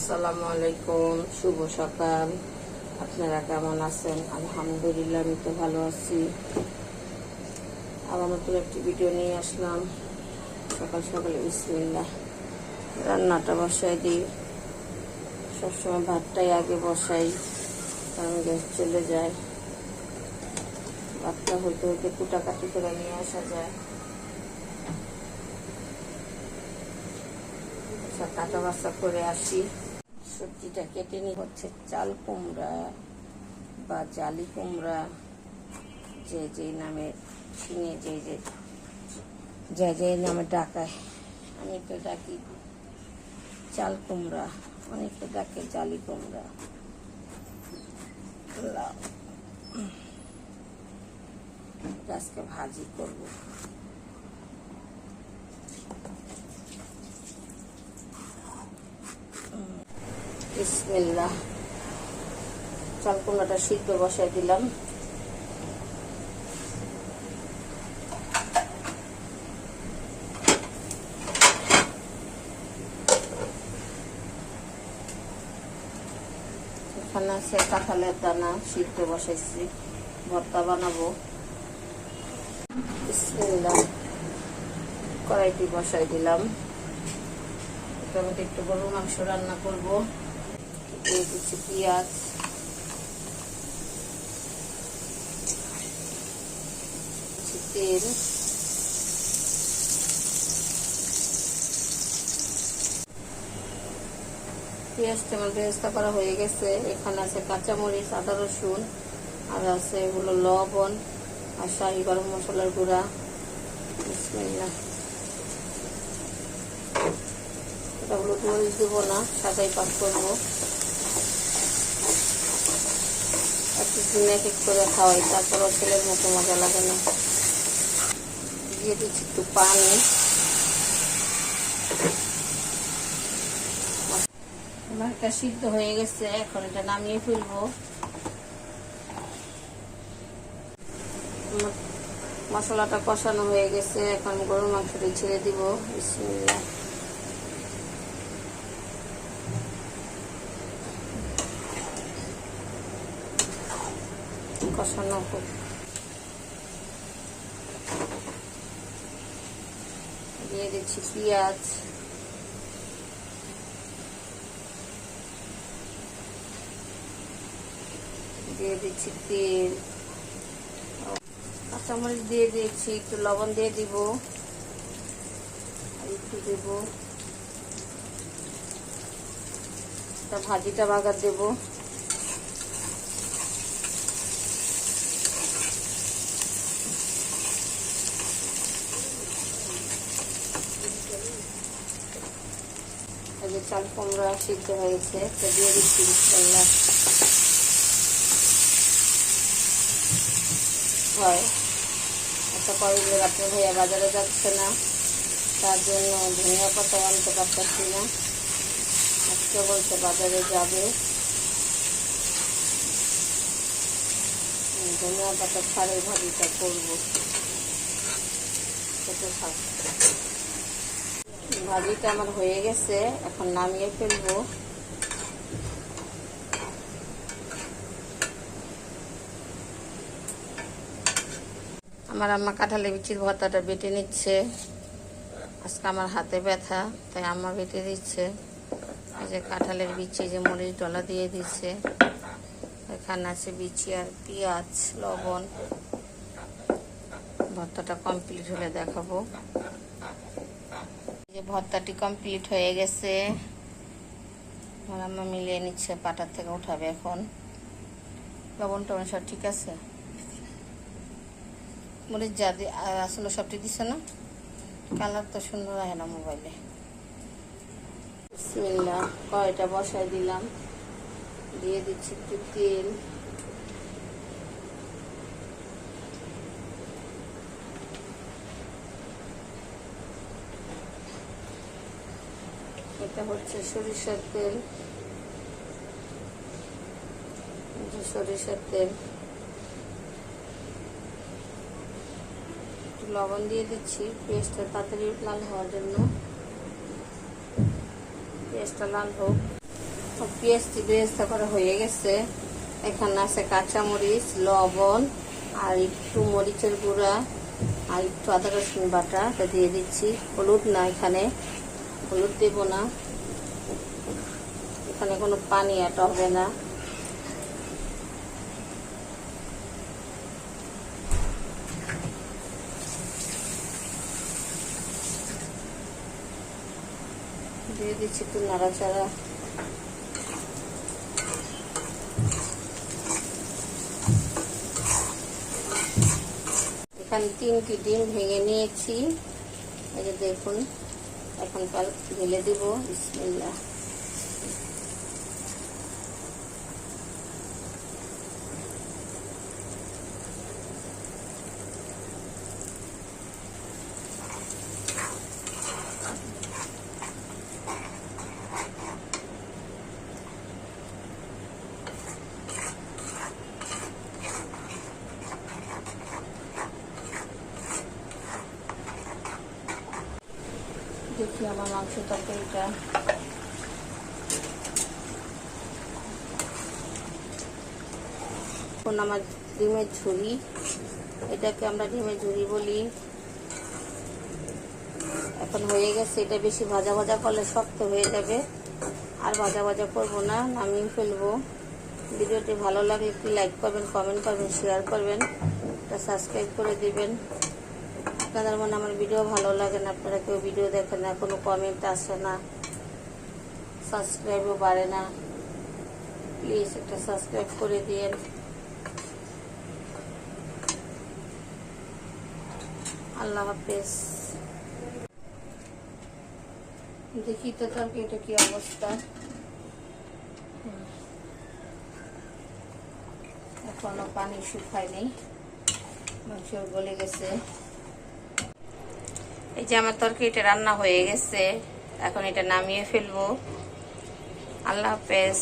আসসালামু আলাইকুম, শুভ সকাল। আপনারা কেমন আছেন? আলহামদুলিল্লাহ, আমি তো ভালো আছি। আবার নতুন একটি ভিডিও নিয়ে আসলাম। সকাল সকালে বিসমিল্লাহ, রান্নাটা বসাই দিই। সবসময় ভাতটাই আগে বসাই, কারণ গ্যাস চলে যায়। ভাতটা হইতে হইতে কুটাকাটি করে নিয়ে আসা যায়। কাটা বাছা করে আসি। সবজিটা কেটে নিয়ে হচ্ছে চাল কুমড়া বা জালি কুমড়া, যে যেই নামে চিনে, যে নামে ডাকায়। আমি তো ডাকি চাল কুমড়া, অনেকে ডাকে জালি কুমড়া। আজকে ভাজি করবো। বিসমিল্লাহ, চাল কুমড়াটা সিদ্ধ বসাই দিলাম। এখানে আছে কাঁঠালের দানা, সিদ্ধ বসাইছি, ভর্তা বানাবো। বিসমিল্লাহ, কড়াইটি বসাই দিলাম। আমি একটু গরুর মাংস রান্না করবো। দিয়ে দিচ্ছি পেঁয়াজ, তেল, পেঁয়াজটা আমার বেরেস্তা করা হয়ে গেছে। এখানে আছে কাঁচামরিচ, আদা রসুন, আর আছে এগুলো লবণ আর শাহি গরম মশলার গুঁড়া। বিসমিল্লাহ, এটা হলুদ মরিচ দেবো না, সাদাই পাক করবো। এক এক দিন এক এক করে খাওয়াই, তারপরও ছেলের মতো মজা লাগে না। দিয়ে দিচ্ছি একটু পানি। আমার এটা সিদ্ধ হয়ে গেছে, এখন এটা নামিয়ে ফেলবো। মশলাটা কষানো হয়ে গেছে, এখন গরুর মাংসটা ছেড়ে দিব। বিসমিল্লাহ, কষানো হোক। দিয়ে দিচ্ছি পেঁয়াজ, দিয়ে দিচ্ছি তেল, কাঁচামরিচ দিয়ে দিচ্ছি, একটু লবণ দিয়ে দিব, আর একটু দেব ভাজিটা বাগার দেব। এই যে চাল কুমড়া সিদ্ধ হয়েছে, তো দিয়ে দিচ্ছি। বিসমিল্লাহ, হয় একটা কয়েকদিন আপনার ভাইয়া বাজারে যাচ্ছে না, তার জন্য ধনিয়া পাতা আনতে পারতেছি না। আজকে বলতে বাজারে যাবে, ধনিয়া পাতা ছাড়ে ভাজিটা করবো। ভাজিটা আমার হয়ে গেছে, এখন নামিয়ে ফেলবো। আমার আম্মা কাঁঠালের বিচির ভর্তাটা বেটে নিচ্ছে। আজকে আমার হাতে ব্যথা, তাই আম্মা বেটে দিচ্ছে। এই যে কাঁঠালের বিচি, যে মরিচ ডলা দিয়ে দিচ্ছে। এখানে আছে বিচি আর পেঁয়াজ, লবণ। ভর্তাটা কমপ্লিট হলে দেখাবো। এই যে ভর্তাটি কমপ্লিট হয়ে গেছে, আমার আম্মা মিলিয়ে নিচ্ছে, পাটার থেকে উঠাবে এখন। লবণ টবণ সব ঠিক আছে, মরিচ যা দিয়ে আসলে সবটি দিচ্ছে না, কালার তো সুন্দর হয় না মোবাইলে। বিসমিল্লাহ, কড়াইটা বসাই দিলাম, দিয়ে দিচ্ছি একটু তেল, এটা হচ্ছে সরিষার তেল। সরিষার তেল, লবণ দিয়ে দিচ্ছি পেঁয়াজটা তাড়াতাড়ি লাল হওয়ার জন্য। পেঁয়াজটা লাল হোক। বেরেস্তা করা হয়ে গেছে। এখানে আছে কাঁচামরিচ, লবণ আর একটু মরিচের গুঁড়া আর একটু আদা রসুন বাটা দিয়ে দিচ্ছি। হলুদ না, এখানে হলুদ দেব না, এখানে কোনো পানি অ্যাড হবে না। দিয়ে দিচ্ছি একটু নাড়াচাড়া। এখানে 3টি ডিম ভেঙে নিয়েছি, এই যে দেখুন। এখন ঢেলে দিব। বিসমিল্লাহ। দেখি আমার মাংস তরকারিটা। এখন আমার ডিমের ঝুড়ি, এটাকে আমরা ডিমের ঝুড়ি বলি। এখন হয়ে গেছে। এটা বেশি ভাজা ভাজা করলে শক্ত হয়ে যাবে, আর ভাজা ভাজা করবো না, নামিয়ে ফেলবো। ভিডিওটি ভালো লাগলে একটু লাইক করবেন, কমেন্ট করবেন, শেয়ার করবেন, সাবস্ক্রাইব করে দিবেন। আপনাদের মনে আমার ভিডিও ভালো লাগে না, আপনারা কেউ ভিডিও দেখেন না, কোনো কমেন্ট আসে না, সাবস্ক্রাইবও বাড়ে না। প্লিজ একটা সাবস্ক্রাইব করে দিন। আল্লাহ হাফেজ। দেখি তো তরকারিটা কি অবস্থা। এখনো পানি শুকায়নি, মাংস গলে গেছে। এই যে আমার তরকারিটা রান্না হয়ে গেছে, এখন এটা নামিয়ে ফেলবো। আল্লাহ হাফেজ।